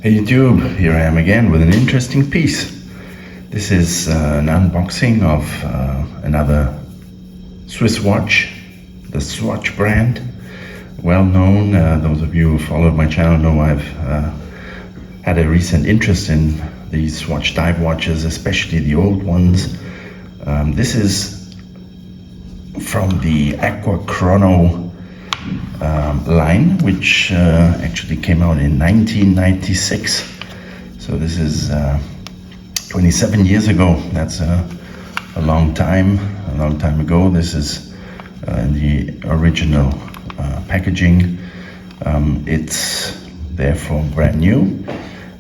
Hey YouTube, here I am again with an interesting piece. This is an unboxing of another Swiss watch, the Swatch brand. Well known, those of you who followed my channel know I've had a recent interest in these Swatch dive watches, especially the old ones. This is from the Aqua Chrono line, which actually came out in 1996. So this is 27 years ago. That's a long time ago. This is in the original packaging. It's therefore brand new.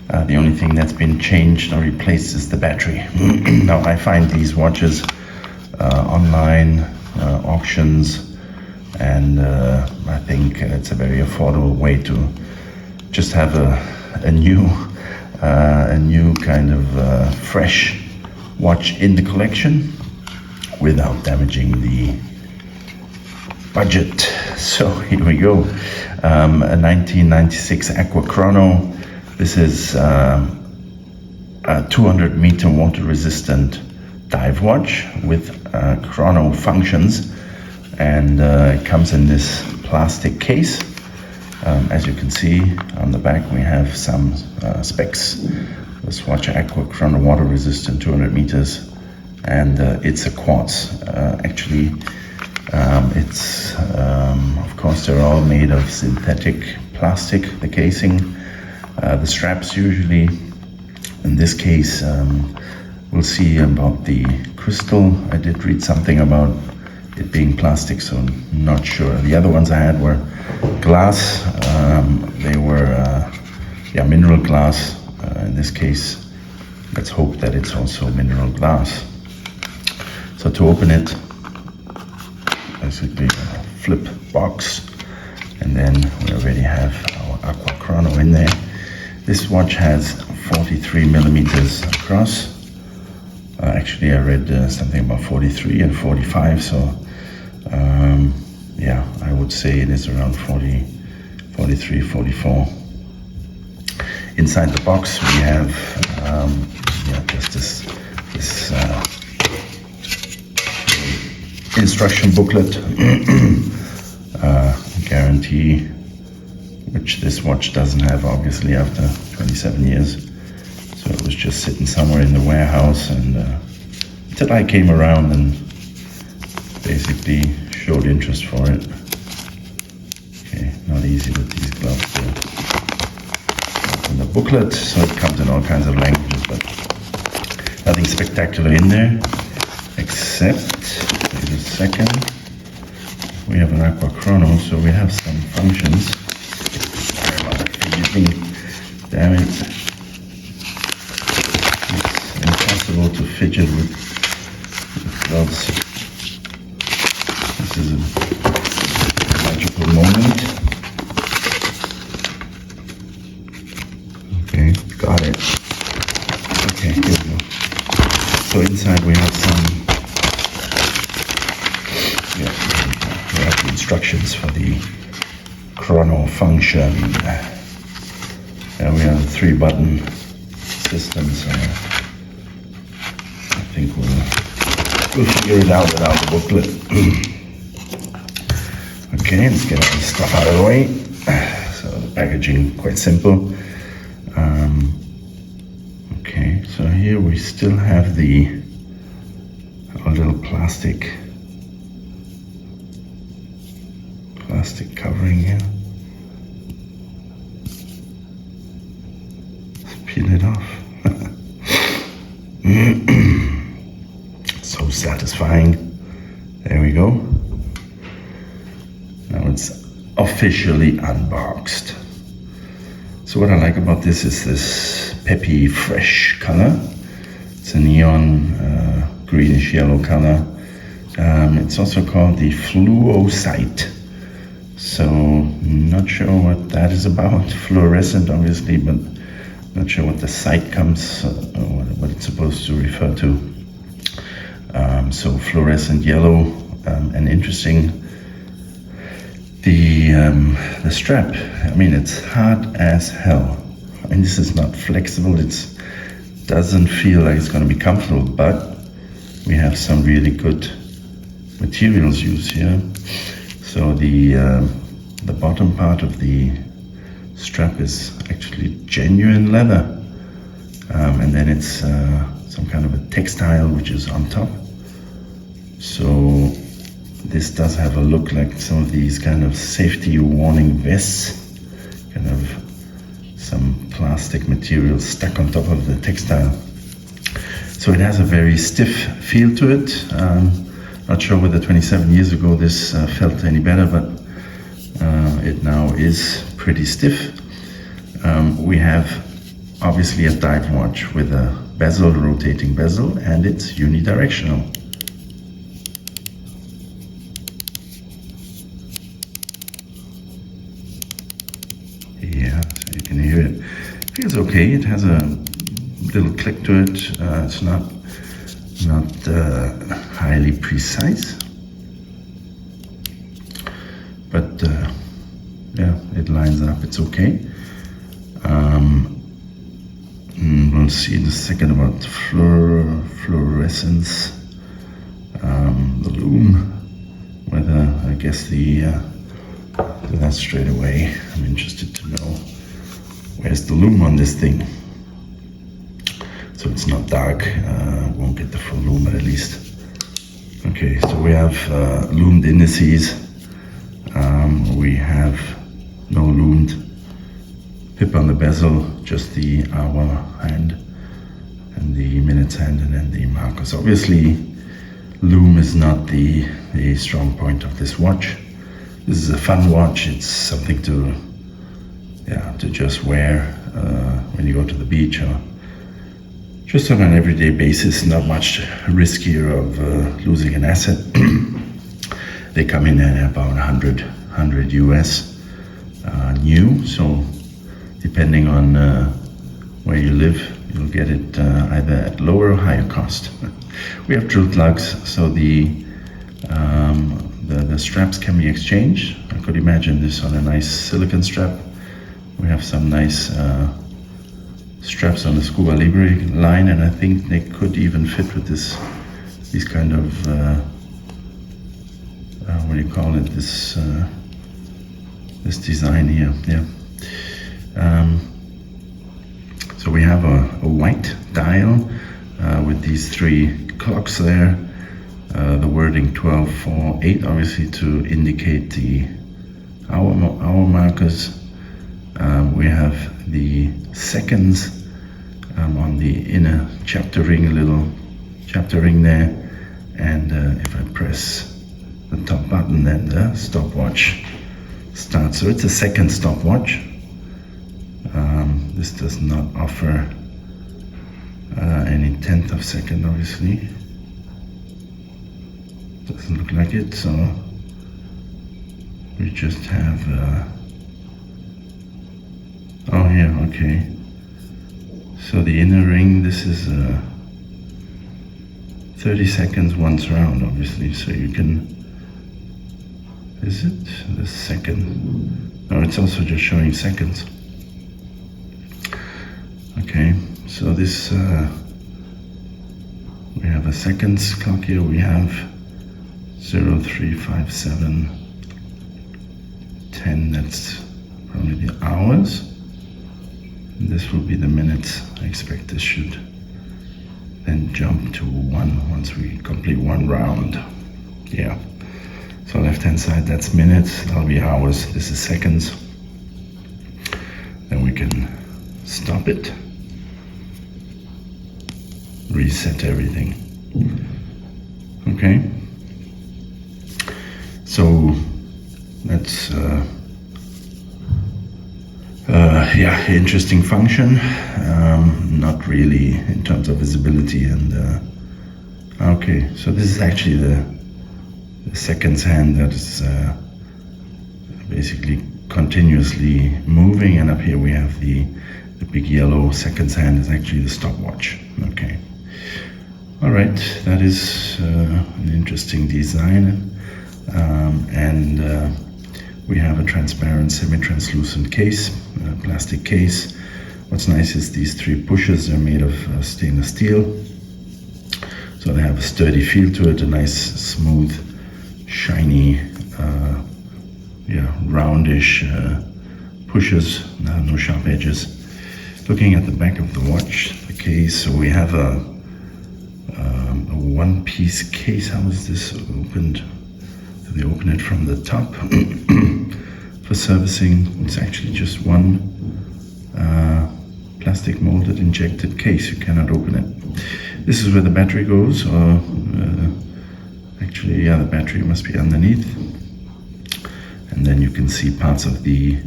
The only thing that's been changed or replaced is the battery. Now I find these watches online, auctions, and I think it's a very affordable way to just have a new kind of fresh watch in the collection without damaging the budget. So here we go. A 1996 Aqua Chrono. This is a 200-meter water-resistant dive watch with chrono functions. And it comes in this plastic case. As you can see on the back, we have some specs. The Swatch Aqua Chrono water resistant 200 meters, and it's a quartz. Actually, it's of course they're all made of synthetic plastic. The casing, the straps usually. In this case, we'll see about the crystal. I did read something about it being plastic, so I'm not sure. The other ones I had were glass. They were mineral glass. In this case, let's hope that it's also mineral glass. So to open it, basically a flip box, and then we already have our Aqua Chrono in there. This watch has 43 millimeters across. Actually, I read something about 43 and 45, so yeah, I would say it is around 40, 43, 44. Inside the box we have just this instruction booklet, guarantee, which this watch doesn't have, obviously, after 27 years. So it was just sitting somewhere in the warehouse, and until I came around and basically showed interest for it. Okay, not easy with these gloves to open the booklet, so it comes in all kinds of languages, but nothing spectacular in there, except, wait a second, we have an Aqua Chrono, so we have some functions. Sorry about the fidgeting, damn it. It's impossible to fidget with gloves. This is a magical moment. Okay, got it. Okay, here we go. So inside we have we have the instructions for the chrono function. And we have a 3-button system, so I think we'll figure it out without the booklet. Okay, let's get all this stuff out of the way. So the packaging, quite simple. Okay, so here we still have our little plastic covering here. Let's peel it off. So satisfying. There we go. Now it's officially unboxed. So what I like about this is this peppy, fresh color. It's a neon greenish yellow color. It's also called the Fluosite. So not sure what that is about. Fluorescent, obviously, but not sure what the site comes, what it's supposed to refer to. So fluorescent yellow, and interesting. The strap, I mean, it's hard as hell. I mean, this is not flexible. It doesn't feel like it's going to be comfortable, but we have some really good materials used here. So the bottom part of the strap is actually genuine leather, and then it's some kind of a textile which is on top. So this does have a look like some of these kind of safety warning vests, kind of some plastic material stuck on top of the textile. So it has a very stiff feel to it. Not sure whether 27 years ago this felt any better, but it now is pretty stiff. We have obviously a dive watch with a bezel, rotating bezel, and it's unidirectional. Yeah, so you can hear it. Feels okay. It has a little click to it. It's not highly precise, but yeah, it lines up. It's okay. We'll see in a second about fluorescence, the lume. Whether I guess do that straight away. I'm interested to know where's the lume on this thing. So it's not dark. Won't get the full lume, but at least. Okay, so we have loomed indices. We have no loomed pip on the bezel, just the hour hand and the minutes hand, and then the markers. Obviously, lume is not the strong point of this watch. This is a fun watch. It's something to just wear when you go to the beach or just on an everyday basis. Not much riskier of losing an asset. They come in at about 100 US new. So depending on where you live, you'll get it either at lower or higher cost. We have drilled lugs, so the straps can be exchanged. I could imagine this on a nice silicone strap. We have some nice straps on the Scuba Libre line, and I think they could even fit with these kind of what do you call it? This design here. Yeah. So we have a white dial with these three clocks there. The wording 12, 4, 8, obviously to indicate the hour markers. We have the seconds on the inner chapter ring, a little chapter ring there. And if I press the top button, then the stopwatch starts. So it's a second stopwatch. This does not offer any tenth of second, obviously. Doesn't look like it, so we just have oh yeah, okay. So the inner ring, this is 30 seconds once round, obviously, so you can, is it the second? No, it's also just showing seconds. Okay, so this we have a seconds clock here. We have 0, 3, 5, 7, 10. That's probably the hours. And this will be the minutes. I expect this should then jump to 1 once we complete one round. Yeah. So left hand side, that's minutes. That'll be hours. This is seconds. Then we can stop it. Reset everything. Okay. So that's yeah, interesting function. Not really in terms of visibility and okay. So this is actually the seconds hand that is basically continuously moving, and up here we have the big yellow seconds hand is actually the stopwatch. Okay. All right, that is an interesting design, and we have a transparent, semi-translucent case, plastic case, What's nice is these 3 pushers are made of stainless steel, so they have a sturdy feel to it, a nice, smooth, shiny, roundish pushers, no sharp edges. Looking at the back of the watch, the case, so we have a one-piece case. How is this opened? So they open it from the top. For servicing, it's actually just one plastic molded injected case. You cannot open it. This is where the battery goes, or actually, yeah, the battery must be underneath. And then you can see parts of the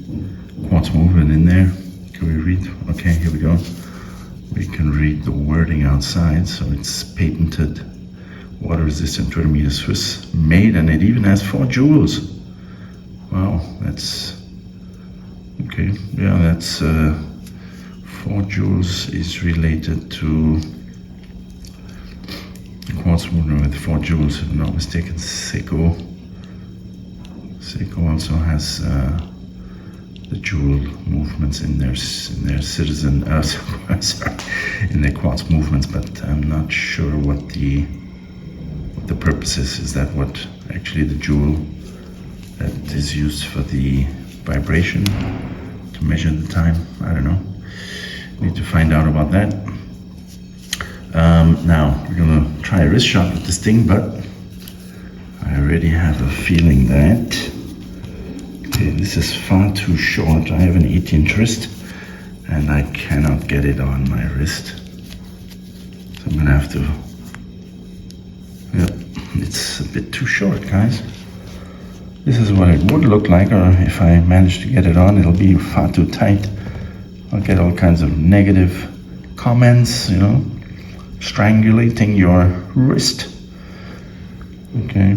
quartz movement in there. Can we read? Okay, here we go. We can read the wording outside. So it's patented, water resistant 20 meter Swiss made, and it even has 4 jewels. Wow, that's okay. Yeah, that's 4 jewels is related to quartz movement with 4 jewels. If I'm not mistaken, Seiko also has the jewel movements in their citizen, sorry, in their quartz movements, but I'm not sure what the purpose is. Is that what actually the jewel that is used for the vibration to measure the time? I don't know. Need to find out about that. Now we're gonna try a wrist shot with this thing, but I already have a feeling that this is far too short. I have an 18-inch wrist and I cannot get it on my wrist. So I'm gonna have to, yep, it's a bit too short, guys. This is what it would look like, or if I manage to get it on, it'll be far too tight. I'll get all kinds of negative comments, you know, strangulating your wrist. Okay,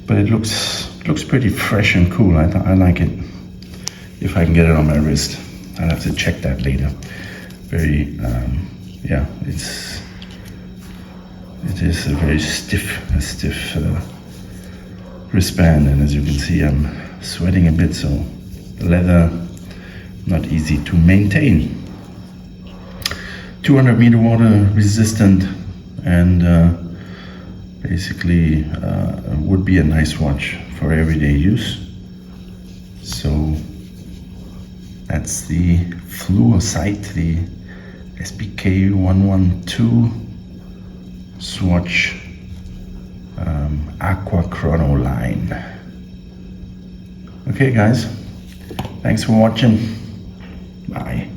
but it looks pretty fresh and cool. I like it. If I can get it on my wrist, I'll have to check that later. Very, yeah, it is a very stiff wristband, and as you can see, I'm sweating a bit, so the leather not easy to maintain. 200 meter water resistant, and basically would be a nice watch for everyday use. So that's the Fluosite, the sbk112 Swatch Aqua Chrono line. Okay guys, thanks for watching. Bye.